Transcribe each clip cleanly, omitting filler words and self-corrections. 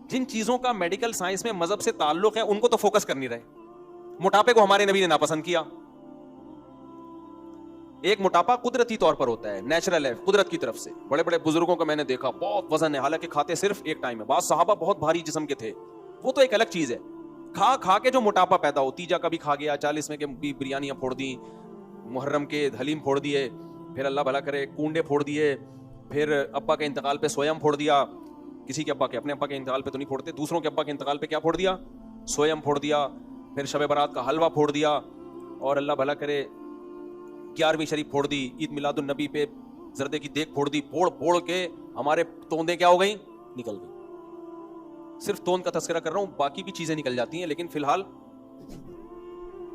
جن چیزوں کا میڈیکل سائنس میں مذہب سے تعلق ہے ان کو تو فوکس کر نہیں رہے. موٹاپے کو ہمارے نبی نے ناپسند کیا. ایک موٹاپا قدرتی طور پر ہوتا ہے, نیچرل ہے, قدرت کی طرف سے. بڑے بڑے بزرگوں کو میں نے دیکھا بہت وزن ہے, حالانکہ کھاتے صرف ایک ٹائم ہے. بعض صحابہ بہت بھاری جسم کے تھے, وہ تو ایک الگ چیز ہے. کھا کھا کے جو موٹاپا پیدا ہو, تیجا کبھی کھا گیا, 40 میں کے بریانیاں پھوڑ دی, محرم کے حلیم پھوڑ دیے, پھر اللہ بھلا کرے کنڈے پھوڑ دیے, پھر ابا کے انتقال پہ سویم پھوڑ دیا. کسی کے ابا کے, اپنے ابا کے انتقال پہ تو نہیں پھوڑتے, دوسروں کے ابا کے انتقال پہ کیا پھوڑ دیا, سویم پھوڑ دیا. پھر شب برات کا حلوہ پھوڑ دیا, اور اللہ بھلا کرے 11ویں شریف پھوڑ دی, عید میلاد النبی پہ زردے کی دیگ پھوڑ دی. پھوڑ کے ہمارے توندیں کیا ہو گئیں, نکل گئی. صرف توند کا تذکرہ کر رہا ہوں, باقی بھی چیزیں نکل جاتی ہیں, لیکن فی الحال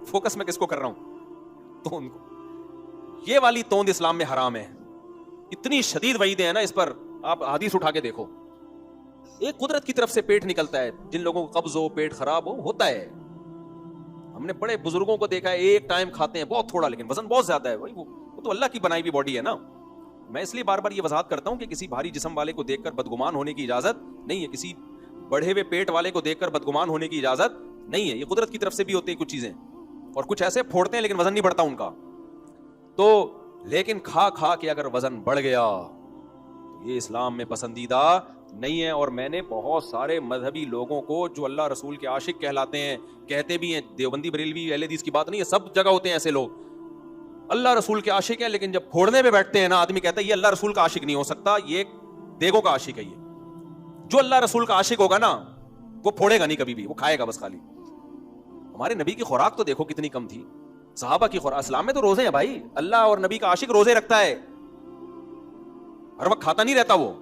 فوکس میں کس کو کر رہا ہوں, توند کو. یہ والی توند اسلام میں حرام ہے. اتنی شدید وعیدیں ہیں نا اس پر, آپ حدیث اٹھا کے دیکھو. ایک قدرت کی طرف سے پیٹ نکلتا ہے, جن لوگوں کو قبض ہو, پیٹ خراب ہو, ہوتا ہے. ہم نے بڑے بزرگوں کو دیکھا ہے ایک ٹائم کھاتے ہیں بہت تھوڑا, لیکن وزن بہت زیادہ ہے. وہ تو اللہ کی بنائی ہوئی باڈی ہے نا. میں اس لیے بار بار یہ وضاحت کرتا ہوں کہ کسی بھاری جسم والے کو دیکھ کر بدگمان ہونے کی اجازت نہیں ہے, کسی بڑھے ہوئے پیٹ والے کو دیکھ کر بدگمان ہونے کی اجازت نہیں ہے. یہ قدرت کی طرف سے بھی ہوتے ہیں کچھ چیزیں, اور کچھ ایسے پھوڑتے ہیں لیکن وزن نہیں بڑھتا ان کا. تو لیکن کھا کھا کے اگر وزن بڑھ گیا تو یہ اسلام میں پسندیدہ نہیں ہے. اور میں نے بہت سارے مذہبی لوگوں کو جو اللہ رسول کے عاشق کہلاتے ہیں, کہتے بھی ہیں, دیوبندی بریلوی اہل حدیث کی بات نہیں ہے, سب جگہ ہوتے ہیں ایسے لوگ, اللہ رسول کے عاشق ہیں, لیکن جب پھوڑنے پہ بیٹھتے ہیں نا, آدمی کہتا ہے یہ اللہ رسول کا عاشق نہیں ہو سکتا, یہ دیگوں کا عاشق ہے. یہ جو اللہ رسول کا عاشق ہوگا نا وہ پھوڑے گا نہیں کبھی بھی, وہ کھائے گا بس خالی. ہمارے نبی کی خوراک تو دیکھو کتنی کم تھی, صحابہ کی خوراک. اسلام میں تو روزے ہیں بھائی, اللہ اور نبی کا عاشق روزے رکھتا ہے, ہر وقت کھاتا نہیں رہتا وہ.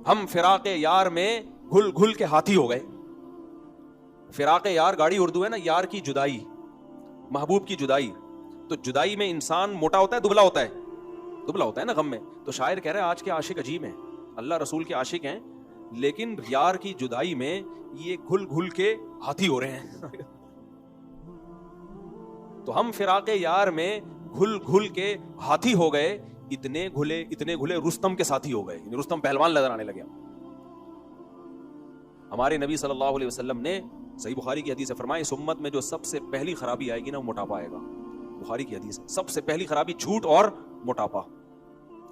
ہم فراق یار میں گھل گھل کے ہاتھی ہو گئے. فراق یار گاڑی اردو ہے نا, یار کی جدائی, محبوب کی جدائی. تو جدائی میں انسان موٹا ہوتا ہے, دبلا ہوتا ہے, دبلا ہوتا ہے نا غم میں. تو شاعر کہہ رہے ہیں آج کے عاشق عجیب ہیں, اللہ رسول کے عاشق ہیں, لیکن یار کی جدائی میں یہ گھل گھل کے ہاتھی ہو رہے ہیں. تو ہم فراق یار میں گھل گھل کے ہاتھی ہو گئے, اتنے گھلے رستم کے ساتھی ہو گئے, رستم پہلوان نظر آنے لگے. ہمارے نبی صلی اللہ علیہ وسلم نے صحیح بخاری کی حدیث ہے فرمایا, اس امت میں جو سب سے پہلی خرابی آئے گی نا وہ موٹاپا آئے گا. بخاری کی حدیث ہے, سب سے پہلی خرابی جھوٹ اور موٹاپا.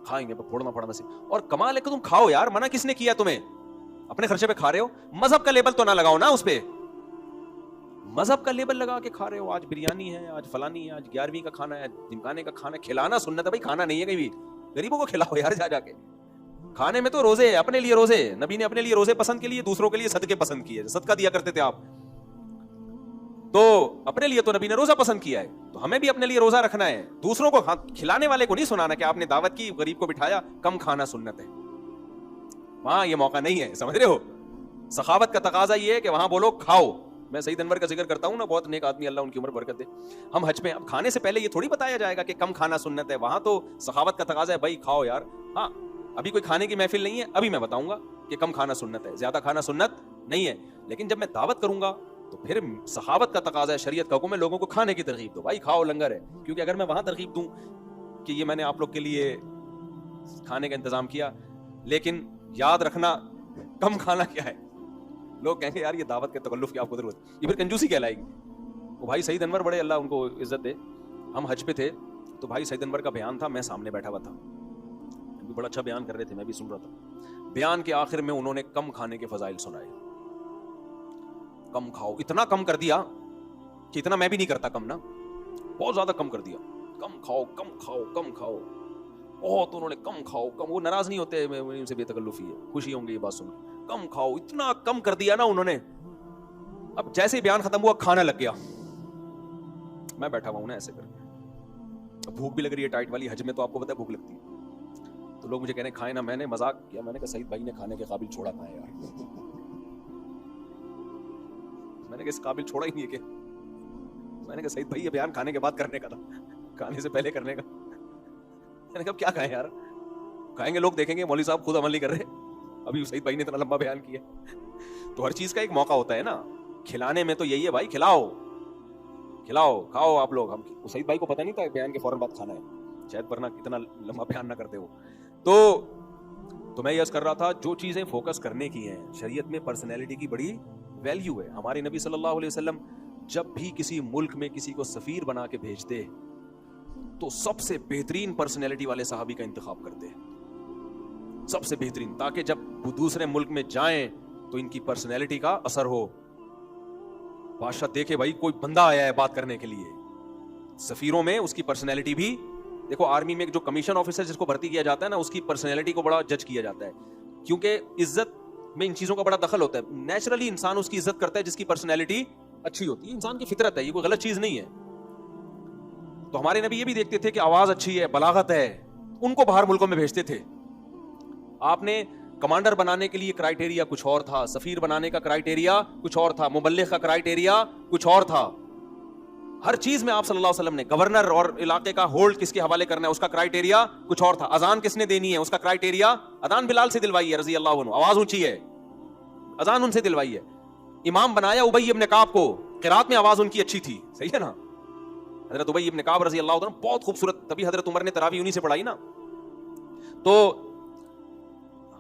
کھائیں گے پھوڑنا پڑنا سے. اور کمال ہے کہ تم کھاؤ یار, منع کس نے کیا تمہیں, اپنے خرچے پہ کھا رہے ہو. مذہب کا لیبل تو نہ لگاؤ نا اس پہ, مذہب کا لیبل لگا کے کھا رہے ہو. آج بریانی ہے, آج فلانی ہے, آج 11ویں کا کھانا ہے, جمکانے کا کھانا ہے. کھلانا سنت ہے بھائی, کھانا نہیں ہے کہیں بھی. غریبوں کو کھلاؤ یار جا جا کے. کھانے میں تو روزے, اپنے لیے روزے, نبی نے اپنے لیے روزے پسند کے لیے, دوسروں کے لیے صدقے پسند کیے, صدقہ دیا کرتے تھے آپ. تو اپنے لیے تو نبی نے روزہ پسند کیا ہے, تو ہمیں بھی اپنے لیے روزہ رکھنا ہے. دوسروں کو کھلانے والے کو نہیں سنانا کہ آپ نے دعوت کی, غریب کو بٹھایا, کم کھانا سنت ہے. وہاں یہ موقع نہیں ہے, سمجھ رہے ہو. سخاوت کا تقاضا یہ ہے کہ وہاں بولو کھاؤ. میں سعید انور کا ذکر کرتا ہوں نا, بہت نیک آدمی, اللہ ان کی عمر برکت دے. ہم حج پہ, اب کھانے سے پہلے یہ تھوڑی بتایا جائے گا کہ کم کھانا سنت ہے. وہاں تو سخاوت کا تقاضا ہے, بھائی کھاؤ یار. ہاں ابھی کوئی کھانے کی محفل نہیں ہے, ابھی میں بتاؤں گا کہ کم کھانا سنت ہے, زیادہ کھانا سنت نہیں ہے. لیکن جب میں دعوت کروں گا تو پھر سخاوت کا تقاضا ہے, شریعت کا حکم ہے, لوگوں کو کھانے کی ترغیب دو. بھائی کھاؤ, لنگر ہے. کیونکہ اگر میں وہاں ترغیب دوں کہ یہ میں نے آپ لوگ کے لیے کھانے کا انتظام کیا, لیکن یاد رکھنا کم کھانا کیا ہے, لوگ کہیں گے یار یہ دعوت کے تکلف کی آپ کو ضرورت, یہ پھر کنجوسی کہلائے گی. وہ بھائی سعید انور, بڑے اللہ ان کو عزت دے, ہم حج پہ تھے تو بھائی سعید انور کا بیان تھا, میں سامنے بیٹھا ہوا تھا, بڑا اچھا بیان کر رہے تھے, میں بھی سن رہا تھا. بیان کے آخر میں انہوں نے کم کھانے کے فضائل سنائے. کم کھاؤ, اتنا کم کر دیا کہ اتنا میں بھی نہیں کرتا کم نا, بہت زیادہ کم کر دیا. کم کھاؤ, کم کھاؤ, کم کھاؤ, بہت انہوں نے کم کھاؤ کم. وہ ناراض نہیں ہوتے, ان سے بے تکلفی ہے, خوشی ہوں گے یہ بات سن. کم کھاؤ, اتنا کم کر دیا نا انہوں نے. اب جیسے ہی بیان ختم ہوا کھانا لگ گیا, میں بیٹھا ہوا ہوں نا ایسے کر کے, بھوک بھی لگ رہی ہے ٹائٹ والی, حج میں تو آپ کو پتا ہے بھوک لگتی ہے. تو لوگ مجھے کہنے کھائے نا, میں نے مذاق کیا, میں نے کہا سعید بھائی نے کھانے کے قابل چھوڑا کھائے یار. میں نے کہا اس قابل چھوڑا ہی نہیں ہے کہ, میں نے کہا سعید بھائی یہ بیان کھانے کے بعد کرنے کا تھا, کھانے سے پہلے کرنے کا. میں نے کہا کیا کھائیں یار, کھائیں گے لوگ دیکھیں گے مولوی صاحب خود عمل نہیں کر رہے, ابھی سعید بھائی نے اتنا لمبا بیان کیا. تو ہر چیز کا ایک موقع ہوتا ہے نا. کھلانے میں تو یہی ہے بھائی, کھلاؤ کھلاؤ, کھاؤ آپ لوگ. ہم سعید بھائی کو پتہ نہیں تھا بیان کے فوراً بعد کھانا ہے, شاید ورنہ اتنا لمبا بیان نہ کرتے ہو. تو تو میں یہ کر رہا تھا جو چیزیں فوکس کرنے کی ہیں شریعت میں پرسنالٹی کی بڑی ویلیو ہے. ہمارے نبی صلی اللہ علیہ وسلم جب بھی کسی ملک میں کسی کو سفیر بنا کے بھیجتے تو سب سے بہترین پرسنالٹی والے صحابی کا انتخاب کرتے, سب سے بہترین, تاکہ جب وہ دوسرے ملک میں جائیں تو ان کی پرسنالٹی کا اثر ہو. بادشاہ دیکھے بھائی کوئی بندہ آیا ہے بات کرنے کے لیے. سفیروں میں اس کی پرسنالٹی بھی دیکھو, آرمی میں جو کمیشن آفیسر جس کو بھرتی کیا جاتا ہے نا, اس کی پرسنالٹی کو بڑا جج کیا جاتا ہے, کیونکہ عزت میں ان چیزوں کا بڑا دخل ہوتا ہے. نیچرلی انسان اس کی عزت کرتا ہے جس کی پرسنالٹی اچھی ہوتی ہے, انسان کی فطرت ہے, یہ کوئی غلط چیز نہیں ہے. تو ہمارے نبی یہ بھی دیکھتے تھے کہ آواز اچھی ہے, بلاغت ہے, ان کو باہر ملکوں میں بھیجتے تھے. آپ نے کمانڈر بنانے کے لیے کرائٹیریا کچھ اور تھا, سفیر بنانے کا کرائٹیریا کچھ اور تھا, مبلغ کا کرائٹیریا کچھ اور تھا. ہر چیز میں آپ صلی اللہ علیہ وسلم نے گورنر اور علاقے کا ہولڈ کس کے حوالے کرنا ہے اس کا کرائٹیریا کچھ اور تھا, اذان کس نے دینی ہے اس کا کرائٹیریا, اذان بلال سے دلوائی ہے رضی اللہ عنہ, آواز اونچی ہے, اذان ان سے دلوائی ہے. امام بنایا ابی ابن کعب کو, قرات میں آواز ان کی اچھی تھی, صحیح ہے نا. حضرت ابی ابن کعب رضی اللہ عنہ بہت خوبصورت, تبھی حضرت عمر نے تراویح انہی سے پڑھائی نا. تو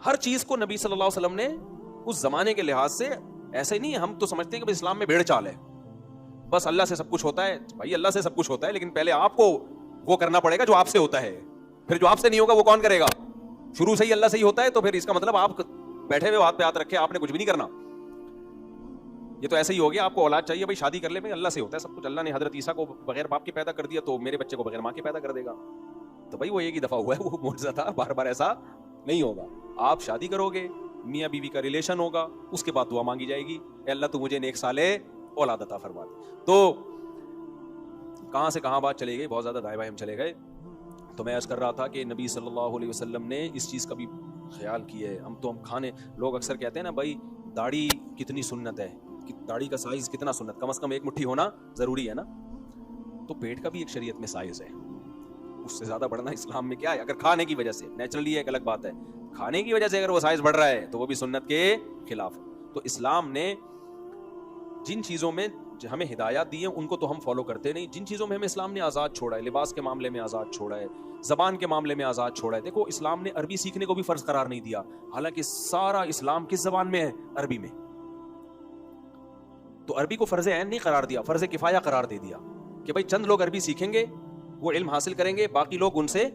ہر چیز کو نبی صلی اللہ علیہ وسلم نے اس زمانے کے لحاظ سے, ایسے نہیں ہم تو سمجھتے ہیں کہ اسلام میں بھیڑ چال ہے, بس اللہ سے سب کچھ ہوتا ہے. بھائی اللہ سے سب کچھ ہوتا ہے, لیکن پہلے آپ کو وہ کرنا پڑے گا جو آپ سے ہوتا ہے, پھر جو آپ سے نہیں ہوگا وہ کون کرے گا. شروع سے ہی اللہ سے ہی ہوتا ہے تو پھر اس کا مطلب آپ بیٹھے ہوئے ہاتھ پہ ہاتھ رکھے آپ نے کچھ بھی نہیں کرنا. یہ تو ایسے ہی ہو گیا, آپ کو اولاد چاہیے, بھائی شادی کر لے, بھائی اللہ سے ہوتا ہے سب کچھ. اللہ نے حضرت عیسیٰ کو بغیر باپ کے پیدا کر دیا تو میرے بچے کو بغیر ماں کے پیدا کر دے گا. تو بھائی وہ ایک ہی دفعہ ہوا ہے, وہ معجزہ تھا, بار بار ایسا نہیں ہوگا. آپ شادی کرو گے, میاں بیوی کا ریلیشن ہوگا, اس کے بعد دعا مانگی جائے گی, اے اللہ تو مجھے نیک صالح اولاد عطا فرما دے. تو کہاں سے کہاں بات چلے گئی, بہت زیادہ دائیں بائیں ہم چلے گئے. تو میں عرض کر رہا تھا کہ نبی صلی اللہ علیہ وسلم نے اس چیز کا بھی خیال کیا ہے. ہم کھانے, لوگ اکثر کہتے ہیں نا بھائی داڑھی کتنی سنت ہے, داڑھی کا سائز کتنا سنت, کم از کم ایک مٹھی ہونا ضروری ہے نا. تو پیٹ کا بھی ایک شریعت میں سائز ہے, اس سے زیادہ بڑھنا اسلام میں کیا ہے. اگر کھانے کی وجہ سے, نیچرلی ایک الگ بات ہے, کھانے کی وجہ سے اگر وہ سائز بڑھ رہا ہے تو وہ بھی سنت کے خلاف ہے. تو اسلام نے جن چیزوں میں ہمیں ہدایات دی ہیں ان کو تو ہم فالو کرتے نہیں, جن چیزوں میں ہمیں اسلام نے آزاد چھوڑا ہے, لباس کے معاملے میں آزاد چھوڑا ہے, زبان کے معاملے میں آزاد چھوڑا ہے. دیکھو اسلام نے عربی سیکھنے کو بھی فرض قرار نہیں دیا, حالانکہ سارا اسلام کس زبان میں ہے, عربی میں. تو عربی کو فرض عین نہیں قرار دیا, فرض کفایہ قرار دے دیا کہ بھائی چند لوگ عربی سیکھیں گے, وہ علم حاصل کریں گے, باقی لوگ ان سے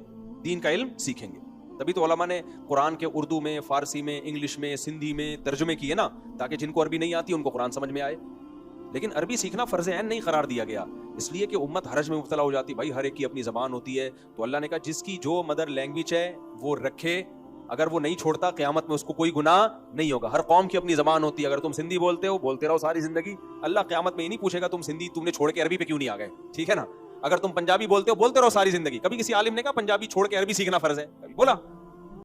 دین کا علم سیکھیں گے. تبھی تو علماء نے قرآن کے اردو میں, فارسی میں, انگلش میں, سندھی میں ترجمے کیے نا, تاکہ جن کو عربی نہیں آتی ان کو قرآن سمجھ میں آئے. لیکن عربی سیکھنا فرض عین نہیں قرار دیا گیا, اس لیے کہ امت حرج میں مبتلا ہو جاتی. بھائی ہر ایک کی اپنی زبان ہوتی ہے, تو اللہ نے کہا جس کی جو مدر لینگویج ہے وہ رکھے, اگر وہ نہیں چھوڑتا قیامت میں اس کو کوئی گناہ نہیں ہوگا. ہر قوم کی اپنی زبان ہوتی ہے, اگر تم سندھی بولتے ہو بولتے رہو ساری زندگی, اللہ قیامت میں یہ نہیں پوچھے گا تم سندھی تم نے چھوڑ کے عربی پہ کیوں نہیں آ گئے, ٹھیک ہے نا. اگر تم پنجابی بولتے ہو بولتے رہو ساری زندگی, کبھی کسی عالم نے کہا پنجابی چھوڑ کے عربی سیکھنا فرض ہے, کبھی بولا